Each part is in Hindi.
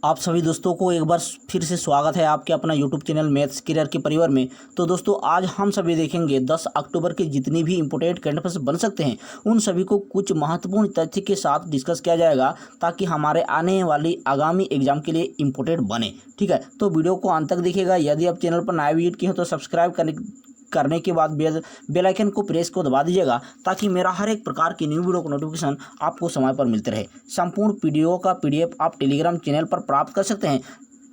आप सभी दोस्तों को एक बार फिर से स्वागत है आपके अपना यूट्यूब चैनल मैथ्स करियर के परिवार में। तो दोस्तों आज हम सभी देखेंगे 10 अक्टूबर के जितनी भी इंपॉर्टेंट करंट अफेयर्स बन सकते हैं उन सभी को कुछ महत्वपूर्ण तथ्य के साथ डिस्कस किया जाएगा ताकि हमारे आने वाली आगामी एग्जाम के लिए इंपॉर्टेंट बने। ठीक है, तो वीडियो को अंत तक देखिएगा। यदि आप चैनल पर नए विजिट किए हो तो सब्सक्राइब करने के बाद बेल आइकन को प्रेस को दबा दीजिएगा ताकि मेरा हर एक प्रकार की न्यू वीडियो का नोटिफिकेशन आपको समय पर मिलते रहे। संपूर्ण वीडियो का पीडीएफ आप टेलीग्राम चैनल पर प्राप्त कर सकते हैं।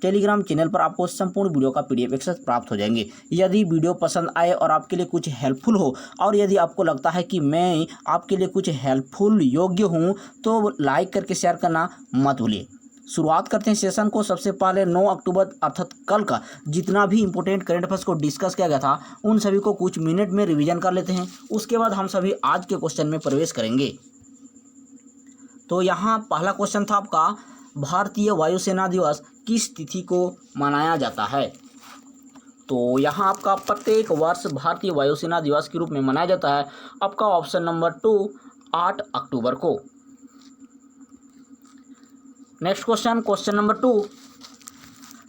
टेलीग्राम चैनल पर आपको संपूर्ण वीडियो का पीडीएफ एक साथ प्राप्त हो जाएंगे। यदि वीडियो पसंद आए और आपके लिए कुछ हेल्पफुल हो और यदि आपको लगता है कि मैं आपके लिए कुछ हेल्पफुल योग्य हूँ तो लाइक करके शेयर करना मत भूलिए। शुरुआत करते हैं सेशन को। सबसे पहले 9 अक्टूबर अर्थात कल का जितना भी इंपॉर्टेंट करंट अफेयर्स को डिस्कस किया गया था उन सभी को कुछ मिनट में रिवीजन कर लेते हैं। उसके बाद हम सभी आज के क्वेश्चन में प्रवेश करेंगे। तो यहाँ पहला क्वेश्चन था आपका, भारतीय वायुसेना दिवस किस तिथि को मनाया जाता है? तो यहाँ आपका प्रत्येक वर्ष भारतीय वायुसेना दिवस के रूप में मनाया जाता है। आपका ऑप्शन नंबर 2 8 अक्टूबर को। नेक्स्ट क्वेश्चन नंबर 2,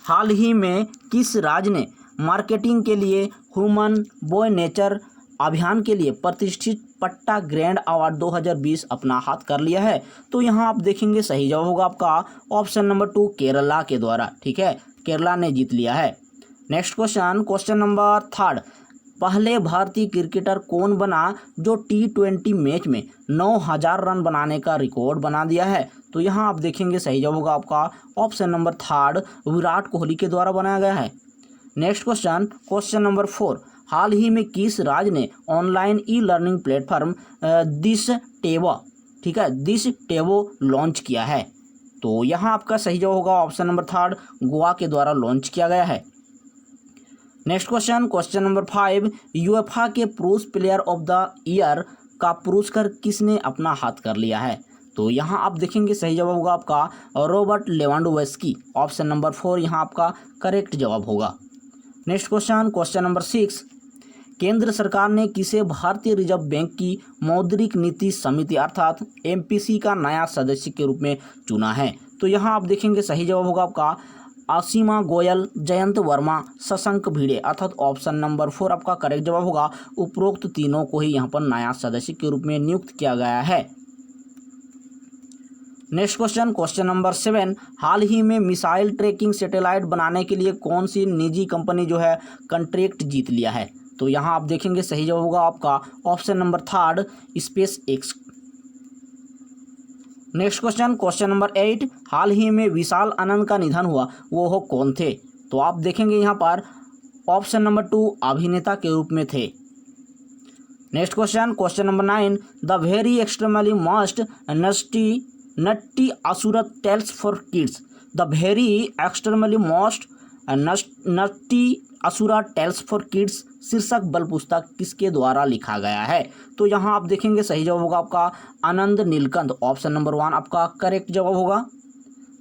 हाल ही में किस राज्य ने मार्केटिंग के लिए ह्यूमन बाय नेचर अभियान के लिए प्रतिष्ठित पट्टा ग्रैंड अवार्ड 2020 अपना हाथ कर लिया है? तो यहाँ आप देखेंगे सही जवाब होगा आपका ऑप्शन नंबर 2 केरला के द्वारा। ठीक है, केरला ने जीत लिया है। नेक्स्ट क्वेश्चन नंबर 3, पहले भारतीय क्रिकेटर कौन बना जो T20 मैच में 9000 रन बनाने का रिकॉर्ड बना दिया है? तो यहाँ आप देखेंगे सही जवाब होगा आपका ऑप्शन नंबर 3 विराट कोहली के द्वारा बनाया गया है। नेक्स्ट क्वेश्चन नंबर 4, हाल ही में किस राज्य ने online e learning platform this टेवो, ठीक है, दिस टेवो लॉन्च किया है? तो यहाँ आपका सही जवाब होगा ऑप्शन नंबर 3 गोवा के द्वारा लॉन्च किया गया है। नेक्स्ट क्वेश्चन नंबर 5, यूएफए के पुरुष प्लेयर ऑफ द ईयर का पुरस्कार किसने अपना हाथ कर लिया है? तो यहाँ आप देखेंगे सही जवाब होगा आपका रॉबर्ट लेवांडोव्स्की। ऑप्शन नंबर 4 यहाँ आपका करेक्ट जवाब होगा। नेक्स्ट क्वेश्चन नंबर 6, केंद्र सरकार ने किसे भारतीय रिजर्व बैंक की मौद्रिक नीति समिति अर्थात एमपीसी का नया सदस्य के रूप में चुना है? तो यहाँ आप देखेंगे सही जवाब होगा आपका असीमा गोयल, जयंत वर्मा, शशांक भिड़े अर्थात ऑप्शन नंबर 4 आपका करेक्ट जवाब होगा। उपरोक्त तीनों को ही यहाँ पर नया सदस्य के रूप में नियुक्त किया गया है। नेक्स्ट क्वेश्चन नंबर 7, हाल ही में मिसाइल ट्रैकिंग सैटेलाइट बनाने के लिए कौन सी निजी कंपनी जो है कॉन्ट्रैक्ट जीत लिया है? तो यहाँ आप देखेंगे सही जवाब होगा आपका option number 3 space x. Next question number 8, हाल ही में विशाल आनंद का निधन हुआ वो हो कौन थे? तो आप देखेंगे यहाँ पर ऑप्शन नंबर 2 अभिनेता के रूप में थे। Next question number 9, the very extremely must naughty asura tales for kids, the very extremely most naughty asura tales for kids शीर्षक बल पुस्तक किसके द्वारा लिखा गया है? तो यहाँ आप देखेंगे सही जवाब होगा आपका आनंद नीलकंठ। ऑप्शन नंबर 1 आपका करेक्ट जवाब होगा।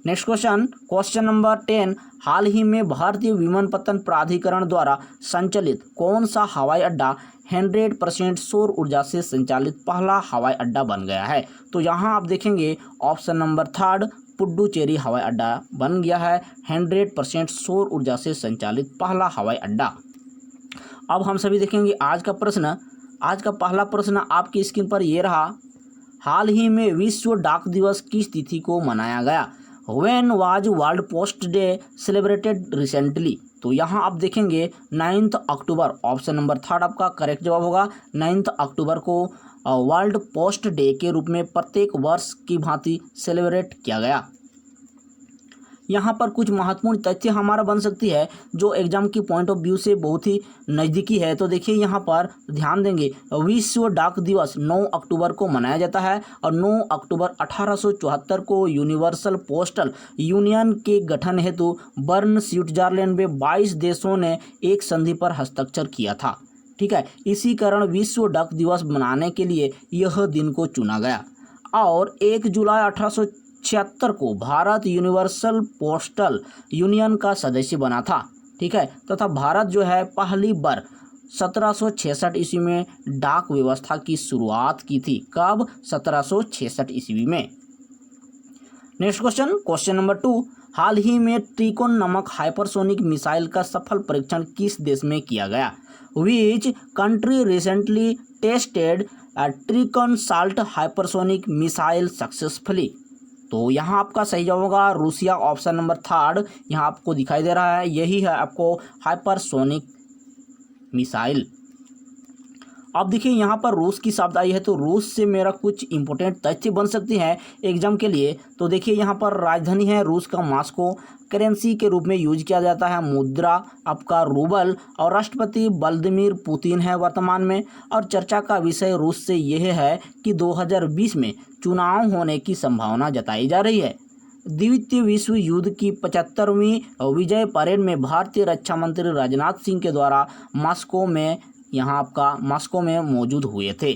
नेक्स्ट क्वेश्चन नंबर 10, हाल ही में भारतीय विमानपत्तन प्राधिकरण द्वारा संचालित कौन सा हवाई अड्डा 100% सौर ऊर्जा से संचालित पहला हवाई अड्डा बन गया है? तो यहाँ आप देखेंगे ऑप्शन नंबर 3 पुडुचेरी हवाई अड्डा बन गया है 100% सौर ऊर्जा से संचालित पहला हवाई अड्डा। अब हम सभी देखेंगे आज का प्रश्न। आज का पहला प्रश्न आपकी स्क्रीन पर ये रहा, हाल ही में विश्व डाक दिवस किस तिथि को मनाया गया? When was world post day celebrated recently? तो यहाँ आप देखेंगे 9 अक्टूबर। ऑप्शन नंबर 3 आपका करेक्ट जवाब होगा। 9 अक्टूबर को वर्ल्ड पोस्ट डे के रूप में प्रत्येक वर्ष की भांति सेलिब्रेट किया गया। यहाँ पर कुछ महत्वपूर्ण तथ्य हमारा बन सकती है जो एग्जाम की पॉइंट ऑफ व्यू से बहुत ही नज़दीकी है। तो देखिए यहाँ पर ध्यान देंगे, विश्व डाक दिवस 9 अक्टूबर को मनाया जाता है और 9 अक्टूबर 1874 को यूनिवर्सल पोस्टल यूनियन के गठन हेतु बर्न स्विट्जरलैंड में 22 देशों ने एक संधि पर हस्ताक्षर किया था। ठीक है, इसी कारण विश्व डाक दिवस मनाने के लिए यह दिन को चुना गया। और 1 जुलाई 1876 को भारत यूनिवर्सल पोस्टल यूनियन का सदस्य बना था। ठीक है, तथा भारत जो है पहली बार 1766 ईस्वी में डाक व्यवस्था की शुरुआत की थी। कब? 1766 ईस्वी में। नेक्स्ट क्वेश्चन नंबर 2, हाल ही में ट्रिकोन नामक हाइपरसोनिक मिसाइल का सफल परीक्षण किस देश में किया गया? विच कंट्री रिसेंटली टेस्टेड ट्रिकोन साल्ट हाइपरसोनिक मिसाइल सक्सेसफुली? तो यहाँ आपका सही जवाब होगा रूसिया, ऑप्शन नंबर थर्ड यहाँ आपको दिखाई दे रहा है, यही है आपको हाइपरसोनिक मिसाइल। अब देखिए यहाँ पर रूस की शब्द आई है, तो रूस से मेरा कुछ इंपॉर्टेंट तथ्य बन सकती हैं एग्जाम के लिए। तो देखिए यहाँ पर राजधानी है रूस का मॉस्को, करेंसी के रूप में यूज किया जाता है मुद्रा आपका रूबल, और राष्ट्रपति व्लादिमीर पुतिन है वर्तमान में। और चर्चा का विषय रूस से यह है कि 2020 में चुनाव होने की संभावना जताई जा रही है। द्वितीय विश्व युद्ध की 75वीं विजय परेड में भारतीय रक्षा मंत्री राजनाथ सिंह के द्वारा मॉस्को में मौजूद हुए थे।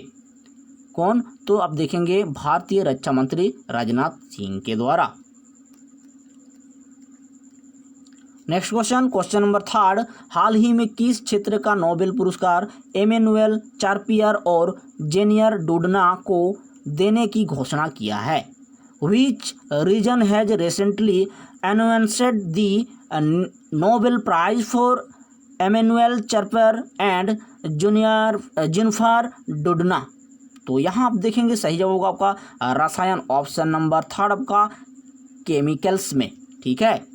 कौन? तो अब देखेंगे भारतीय रक्षा मंत्री राजनाथ सिंह के द्वारा। नेक्स्ट क्वेश्चन नंबर थर्ड, हाल ही में किस क्षेत्र का नोबेल पुरस्कार एमेनुएल चार्पियर और जेनियर डूडना को देने की घोषणा किया है? Which region has recently announced the Nobel Prize for Emmanuel Charper and Jennifer Doudna? तो यहाँ आप देखेंगे सही जवाब होगा आपका रसायन, ऑप्शन नंबर थर्ड आपका केमिकल्स में। ठीक है,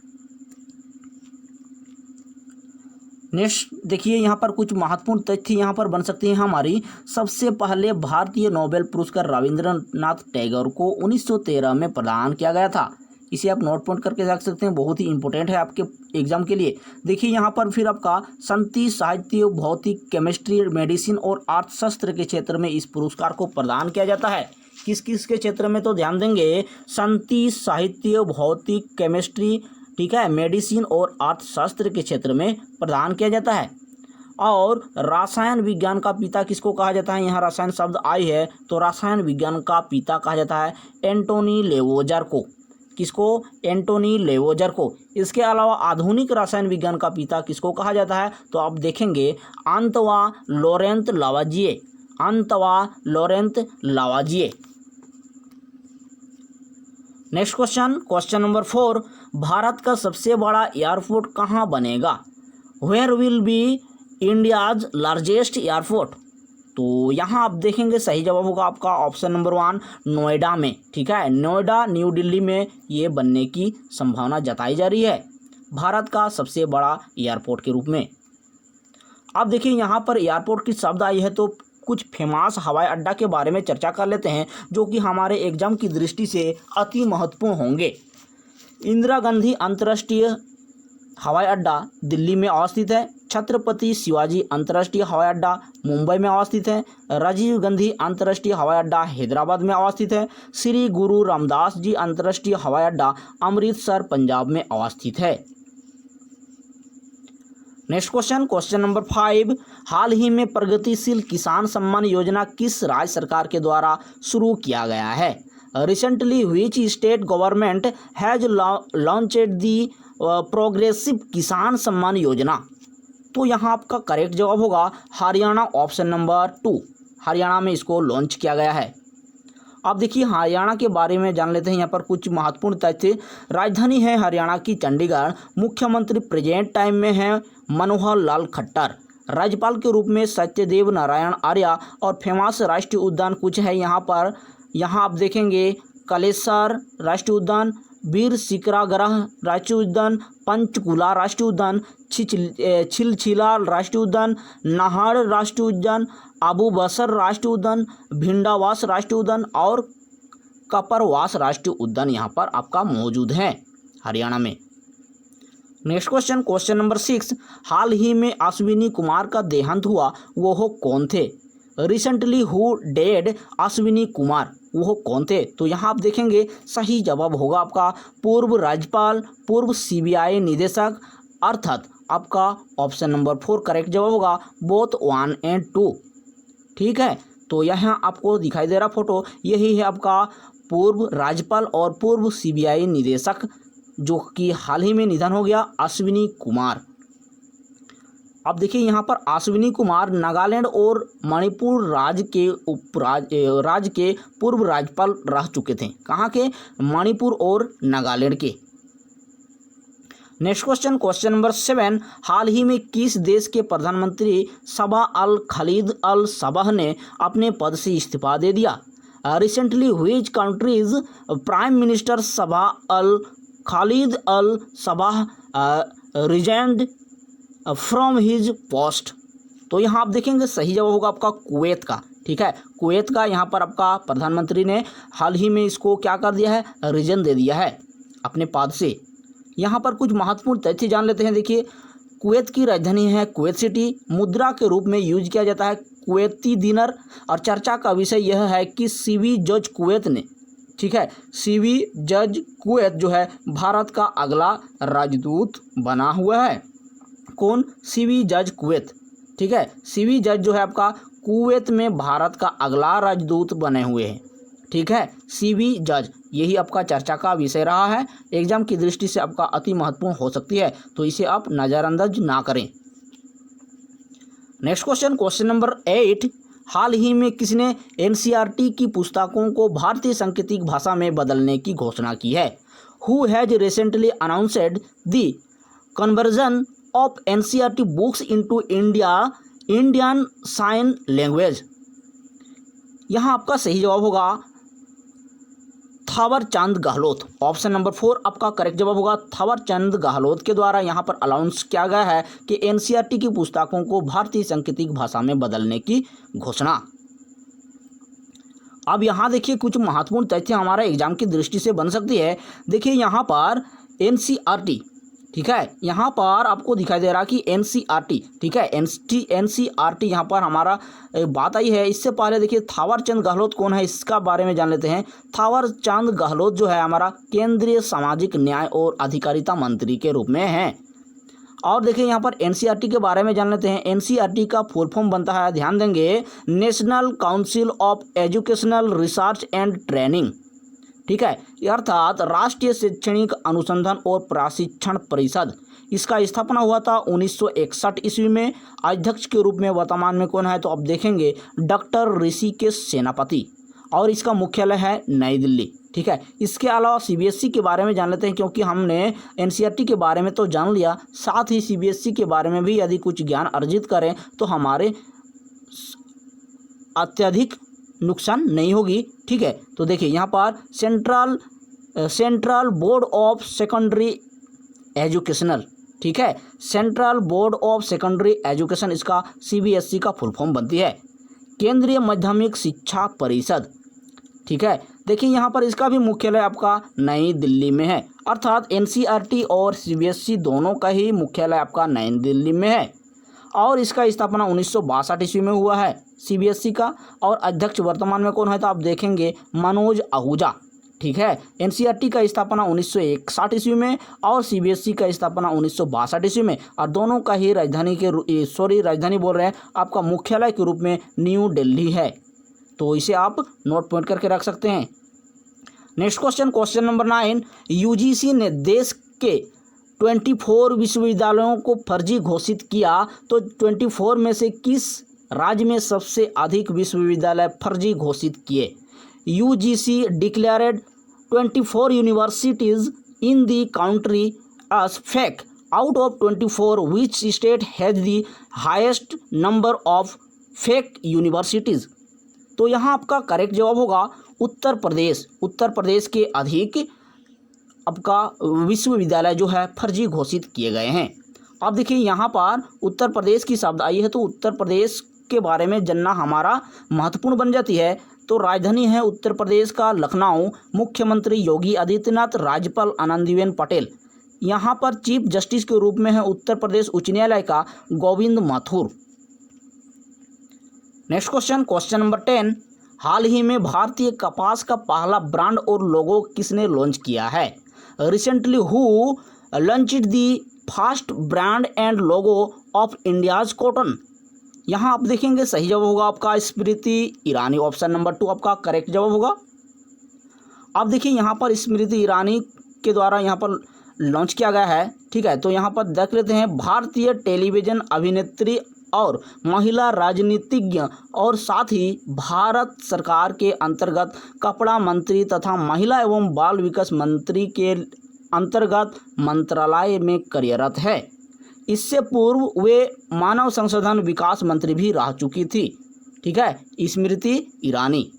नेक्स्ट देखिए यहाँ पर कुछ महत्वपूर्ण तथ्य यहाँ पर बन सकते हैं हमारी। सबसे पहले भारतीय नोबेल पुरस्कार रविंद्रनाथ टैगोर को 1913 में प्रदान किया गया था। इसे आप नोट पॉइंट करके रख सकते हैं, बहुत ही इंपॉर्टेंट है आपके एग्जाम के लिए। देखिए यहाँ पर फिर आपका शांति, साहित्य, भौतिक, केमिस्ट्री, मेडिसिन और अर्थशास्त्र के क्षेत्र में इस पुरस्कार को प्रदान किया जाता है। किस किस के क्षेत्र में? तो ध्यान देंगे शांति, साहित्य, भौतिक, केमिस्ट्री, ठीक है, मेडिसिन और अर्थशास्त्र के क्षेत्र में प्रदान किया जाता है। और रसायन विज्ञान का पिता किसको कहा जाता है? यहाँ रसायन शब्द आई है, तो रसायन विज्ञान का पिता कहा जाता है एंटोनी लेवोजर को। किसको? एंटोनी लेवोजर को। इसके अलावा आधुनिक रसायन विज्ञान का पिता किसको कहा जाता है? तो आप देखेंगे Antoine Laurent Lavoisier, Antoine Laurent Lavoisier. Next question number 4, Bharat का सबसे बड़ा एयरपोर्ट कहाँ बनेगा? Where will be India's largest airport? तो यहाँ आप देखेंगे सही जवाब होगा आपका ऑप्शन नंबर 1 नोएडा में। ठीक है, नोएडा न्यू दिल्ली में ये बनने की संभावना जताई जा रही है भारत का सबसे बड़ा एयरपोर्ट के रूप में। अब देखिए यहाँ पर एयरपोर्ट की शब्द आई है, तो कुछ फेमस हवाई अड्डा के बारे में चर्चा कर लेते हैं जो कि हमारे एग्जाम की दृष्टि से अति महत्वपूर्ण होंगे। इंदिरा गांधी अंतर्राष्ट्रीय हवाई अड्डा दिल्ली में अवस्थित है। छत्रपति शिवाजी अंतर्राष्ट्रीय हवाई अड्डा मुंबई में अवस्थित है। राजीव गांधी अंतर्राष्ट्रीय हवाई अड्डा हैदराबाद में अवस्थित है। श्री गुरु रामदास जी अंतर्राष्ट्रीय हवाई अड्डा अमृतसर पंजाब में अवस्थित है। नेक्स्ट क्वेश्चन नंबर 5, हाल ही में प्रगतिशील किसान सम्मान योजना किस राज्य सरकार के द्वारा शुरू किया गया है? Recently which state government has launched the progressive किसान सम्मान योजना? तो यहाँ आपका करेक्ट जवाब होगा हरियाणा, ऑप्शन नंबर 2, हरियाणा में इसको लॉन्च किया गया है। अब देखिए हरियाणा के बारे में जान लेते हैं। यहाँ पर कुछ महत्वपूर्ण तथ्य, राजधानी है हरियाणा की चंडीगढ़, मुख्यमंत्री प्रेजेंट टाइम में है मनोहर लाल खट्टर, राज्यपाल के रूप में सत्यदेव नारायण आर्य, और फेमस राष्ट्रीय उद्यान कुछ है यहाँ पर। यहाँ आप देखेंगे कलेसर राष्ट्रीय उद्यान, वीर सिकरागरह राष्ट्रीय उद्यान, पंचकुला राष्ट्रीय उद्यान, छिलछिला राष्ट्रीय उद्यान, नाहर राष्ट्रीय उद्यान, अबू बसर राष्ट्रीय उद्यान, भिंडावास राष्ट्रीय उद्यान और कपरवास राष्ट्रीय उद्यान यहाँ पर आपका मौजूद है हरियाणा में। नेक्स्ट क्वेश्चन नंबर 6, हाल ही में अश्विनी कुमार का देहांत हुआ, वो कौन थे? Recently who dead Ashwini Kumar, वो कौन थे? तो यहाँ आप देखेंगे सही जवाब होगा आपका पूर्व राज्यपाल, पूर्व CBI निदेशक, अर्थात आपका ऑप्शन नंबर 4 करेक्ट जवाब होगा बोथ 1 and 2। ठीक है, तो यहाँ आपको दिखाई दे रहा फोटो, यही है आपका पूर्व राज्यपाल और पूर्व CBI निदेशक जो कि हाल ही में निधन हो गया, अश्विनी कुमार। अब देखिए यहाँ पर अश्विनी कुमार नागालैंड और मणिपुर राज्य के पूर्व राज्यपाल रह चुके थे। कहाँ के? मणिपुर और नागालैंड के। नेक्स्ट क्वेश्चन, क्वेश्चन नंबर 7, हाल ही में किस देश के प्रधानमंत्री सबा अल खलीद अल सबह ने अपने पद से इस्तीफा दे दिया? Recently which country's prime minister Sabah Al Khalid Al Sabah resigned from his post? तो यहाँ आप देखेंगे सही जवाब होगा आपका कुवैत का। ठीक है, कुवैत का यहाँ पर आपका प्रधानमंत्री ने हाल ही में इसको क्या कर दिया है, रिजाइन दे दिया है अपने पद से। यहाँ पर कुछ महत्वपूर्ण तथ्य जान लेते हैं। देखिए, कुवैत की राजधानी है कुवैत सिटी, मुद्रा के रूप में यूज किया जाता है कुवैती दिनार, और चर्चा का विषय यह है कि सीवी जज कुवैत ने, ठीक है, सीवी जज कुवैत जो है भारत का अगला राजदूत बना हुआ है। कौन? सीवी जज कुवैत। ठीक है, सीवी जज जो है आपका कुवैत में भारत का अगला राजदूत बने हुए हैं। ठीक है, सीवी जज, यही आपका चर्चा का विषय रहा है, एग्जाम की दृष्टि से आपका अति महत्वपूर्ण हो सकती है, तो इसे आप नज़रअंदाज ना करें। नेक्स्ट क्वेश्चन, क्वेश्चन नंबर 8, हाल ही में किसने एनसीईआरटी की पुस्तकों को भारतीय सांकेतिक भाषा में बदलने की घोषणा की है? Who has recently announced the conversion of NCERT books into Indian sign language? यहाँ आपका सही जवाब होगा थावर चंद गहलोत। ऑप्शन नंबर 4 आपका करेक्ट जवाब होगा। थावर चंद गहलोत के द्वारा यहाँ पर अनाउंस किया गया है कि एनसीईआरटी की पुस्तकों को भारतीय सांकेतिक भाषा में बदलने की घोषणा। अब यहाँ देखिए कुछ महत्वपूर्ण तथ्य हमारा एग्जाम की दृष्टि से बन सकती है। देखिए यहाँ पर एनसीईआरटी, ठीक है, यहाँ पर आपको दिखाई दे रहा कि एनसीईआरटी, ठीक है, एनसीईआरटी यहाँ पर हमारा बात आई है। इससे पहले देखिए थावर चंद गहलोत कौन है, इसका बारे में जान लेते हैं। थावर चंद गहलोत जो है हमारा केंद्रीय सामाजिक न्याय और अधिकारिता मंत्री के रूप में हैं। और देखिए यहाँ पर एनसीईआरटी के बारे में जान लेते हैं। एनसीईआरटी का फुल फॉर्म बनता है, ध्यान देंगे, national council of educational research and training. ठीक है, अर्थात राष्ट्रीय शैक्षणिक अनुसंधान और प्रशिक्षण परिषद। इसका स्थापना हुआ था 1961 ईस्वी में। अध्यक्ष के रूप में वर्तमान में कौन है, तो आप देखेंगे डॉक्टर ऋषिकेश सेनापति, और इसका मुख्यालय है नई दिल्ली। ठीक है, इसके अलावा सीबीएसई के बारे में जान लेते हैं, क्योंकि हमने एनसीईआरटी के बारे में तो जान लिया, साथ ही सीबीएसई के बारे में भी यदि कुछ ज्ञान अर्जित करें तो हमारे अत्यधिक नुकसान नहीं होगी। ठीक है, तो देखिए यहाँ पर central board of secondary educational, ठीक है, central board of secondary education, इसका सीबीएसई का फुल फॉर्म बनती है केंद्रीय माध्यमिक शिक्षा परिषद। ठीक है, देखिए यहाँ पर इसका भी मुख्यालय आपका नई दिल्ली में है, अर्थात एनसीईआरटी और सीबीएसई दोनों का ही मुख्यालय आपका नई दिल्ली में है। और इसका स्थापना 1962 ईस्वी में हुआ है सीबीएसई का, और अध्यक्ष वर्तमान में कौन है, तो आप देखेंगे मनोज आहूजा। ठीक है, एनसीईआरटी का स्थापना 1961 ईस्वी में और सीबीएसई का स्थापना 1962 ईस्वी में, और दोनों का ही राजधानी बोल रहे हैं आपका मुख्यालय के रूप में न्यू दिल्ली है। तो इसे आप नोट पॉइंट करके रख सकते हैं। Next question, question number 9, UGC ने देश के 24 विश्वविद्यालयों को फर्जी घोषित किया, तो 24 में से किस राज्य में सबसे अधिक विश्वविद्यालय फर्जी घोषित किए? UGC declared 24 universities in the country as fake out of 24, which state has the highest number of fake universities? तो यहाँ आपका करेक्ट जवाब होगा उत्तर प्रदेश। उत्तर प्रदेश के अधिक आपका विश्वविद्यालय जो है फर्जी घोषित किए गए हैं। अब देखिए यहाँ पर उत्तर प्रदेश की शब्द आई है, तो उत्तर प्रदेश के बारे में जानना हमारा महत्वपूर्ण बन जाती है। तो राजधानी है उत्तर प्रदेश का लखनऊ, मुख्यमंत्री योगी आदित्यनाथ, राज्यपाल आनंदीबेन पटेल। यहाँ पर चीफ जस्टिस के रूप में है उत्तर प्रदेश उच्च न्यायालय का Govind Mathur. Next question, question number 10, हाल ही में भारतीय कपास का पहला ब्रांड और लोगो किसने लॉन्च किया है? Recently who launched the first brand and logo of India's cotton? यहाँ आप देखेंगे सही जवाब होगा आपका स्मृति ईरानी। ऑप्शन नंबर 2 आपका करेक्ट जवाब होगा। अब देखिए यहाँ पर स्मृति ईरानी के द्वारा यहाँ पर लॉन्च किया गया है। ठीक है, तो यहाँ पर देख लेते हैं, भारतीय टेलीविज़न अभिनेत्री और महिला राजनीतिज्ञ और साथ ही भारत सरकार के अंतर्गत कपड़ा मंत्री तथा महिला एवं बाल विकास मंत्री के अंतर्गत मंत्रालय में कार्यरत है। इससे पूर्व वे मानव संसाधन विकास मंत्री भी रह चुकी थी। ठीक है, स्मृति ईरानी।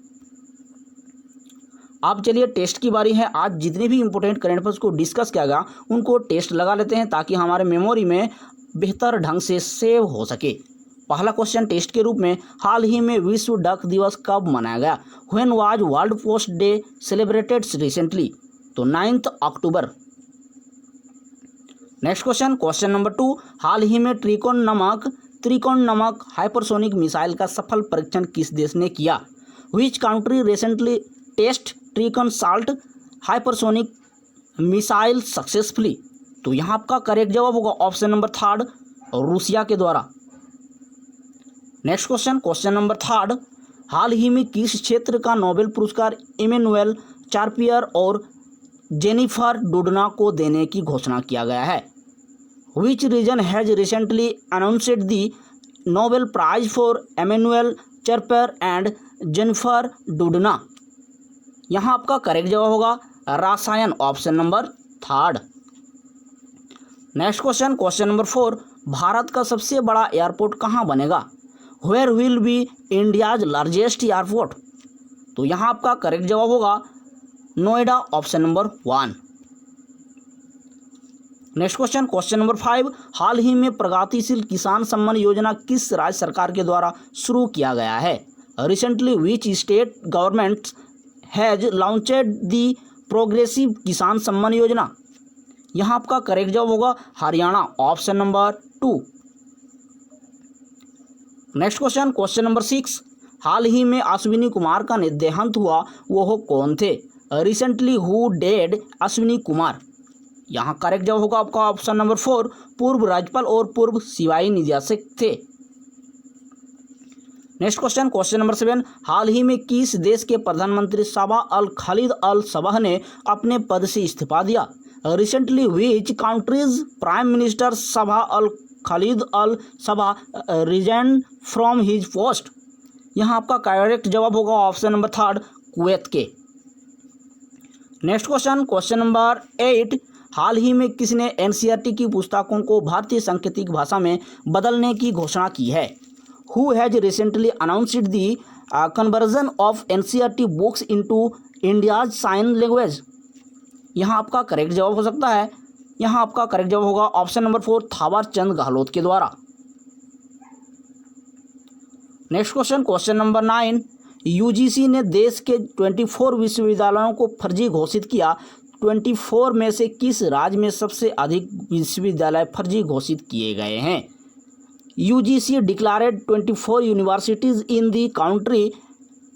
अब चलिए टेस्ट की बारी है। आज जितने भी इंपॉर्टेंट करंट अफेयर्स को डिस्कस किया गया उनको टेस्ट लगा लेते हैं ताकि हमारे मेमोरी में बेहतर ढंग से सेव हो सके। पहला क्वेश्चन टेस्ट के रूप में, हाल ही में विश्व डक दिवस कब मनाया गया? When was world post day celebrated recently? तो 9 अक्टूबर। नेक्स्ट क्वेश्चन, क्वेश्चन नंबर 2, हाल ही में त्रिकोण नमक हाइपरसोनिक मिसाइल का सफल परीक्षण किस देश ने किया? विच कंट्री रिसेंटली टेस्ट त्रिकोण साल्ट हाइपरसोनिक मिसाइल सक्सेसफुली? तो यहाँ आपका करेक्ट जवाब होगा ऑप्शन नंबर 3, रूसिया के द्वारा। नेक्स्ट क्वेश्चन, क्वेश्चन नंबर 3, हाल ही में किस क्षेत्र का नोबेल पुरस्कार इमैनुएल चार्पियर और जेनिफर डुडना को देने की घोषणा किया गया है? Which region has recently announced the Nobel prize for Emmanuelle Charpentier and Jennifer Doudna? यहाँ आपका करेक्ट जवाब होगा रसायन, option number 3। Next question, question number 4, Bharat का सबसे बड़ा एयरपोर्ट कहाँ बनेगा? Where will be India's largest airport? तो यहाँ आपका करेक्ट जवाब होगा Noida, option number 1। Next question, question number 5, हाल ही में प्रगतिशील किसान सम्मान योजना किस राज्य सरकार के द्वारा शुरू किया गया है? Recently which state government has launched the progressive किसान सम्मान योजना? यहाँ आपका करेक्ट जवाब होगा Haryana, option number 2। Next question, question number 6, हाल ही में अश्विनी कुमार का देहांत हुआ, वो कौन थे? Recently who dead Ashwini Kumar? यहाँ करेक्ट जवाब होगा आपका ऑप्शन नंबर 4, पूर्व राज्यपाल और पूर्व सिपाही निदेशक थे। नेक्स्ट क्वेश्चन, क्वेश्चन नंबर 7, हाल ही में किस देश के प्रधानमंत्री सबा अल खालिद अल सबह ने अपने पद से इस्तीफा दिया? Recently which country's prime minister Sabah Al Khalid Al Sabah resign from his post? यहाँ आपका करेक्ट जवाब होगा ऑप्शन नंबर 3, कुवैत के। नेक्स्ट क्वेश्चन, क्वेश्चन नंबर 8, हाल ही में किसने एनसीईआरटी की पुस्तकों को भारतीय सांकेतिक भाषा में बदलने की घोषणा की है? Who has recently announced the conversion of NCERT books into India's sign language? यहाँ आपका करेक्ट जवाब हो सकता है, यहाँ आपका करेक्ट जवाब होगा ऑप्शन नंबर 4, थावर चंद गहलोत के द्वारा। Next question, question number 9, UGC ने देश के 24 विश्वविद्यालयों को फर्जी घोषित किया। 24 में से किस राज्य में सबसे अधिक विश्वविद्यालय फर्जी घोषित किए गए हैं? UGC declared 24 universities in the country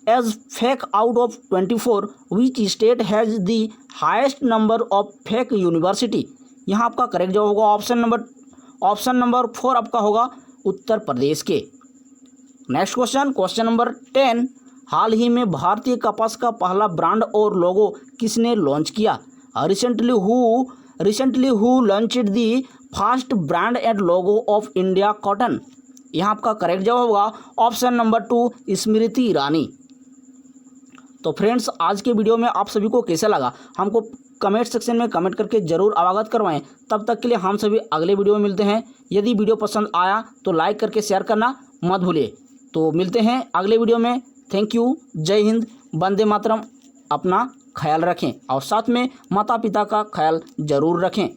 as fake out of 24, which state has the highest number of fake university? यहाँ आपका करेक्ट जवाब होगा ऑप्शन नंबर 4 आपका होगा उत्तर प्रदेश के। नेक्स्ट क्वेश्चन, क्वेश्चन नंबर 10, हाल ही में भारतीय कपास का पहला ब्रांड और लोगो किसने लॉन्च किया? Recently who launched the first brand and logo of India cotton? यहाँ आपका करेक्ट जवाब होगा ऑप्शन नंबर 2, स्मृति ईरानी। तो फ्रेंड्स, आज के वीडियो में आप सभी को कैसा लगा हमको कमेंट सेक्शन में कमेंट करके ज़रूर अवगत करवाएं। तब तक के लिए हम सभी अगले वीडियो में मिलते हैं। यदि वीडियो पसंद आया तो लाइक करके शेयर करना मत भूलिए। तो मिलते हैं अगले वीडियो में। थैंक यू, जय हिंद, वंदे मातरम। अपना ख्याल रखें और साथ में माता पिता का ख्याल ज़रूर रखें।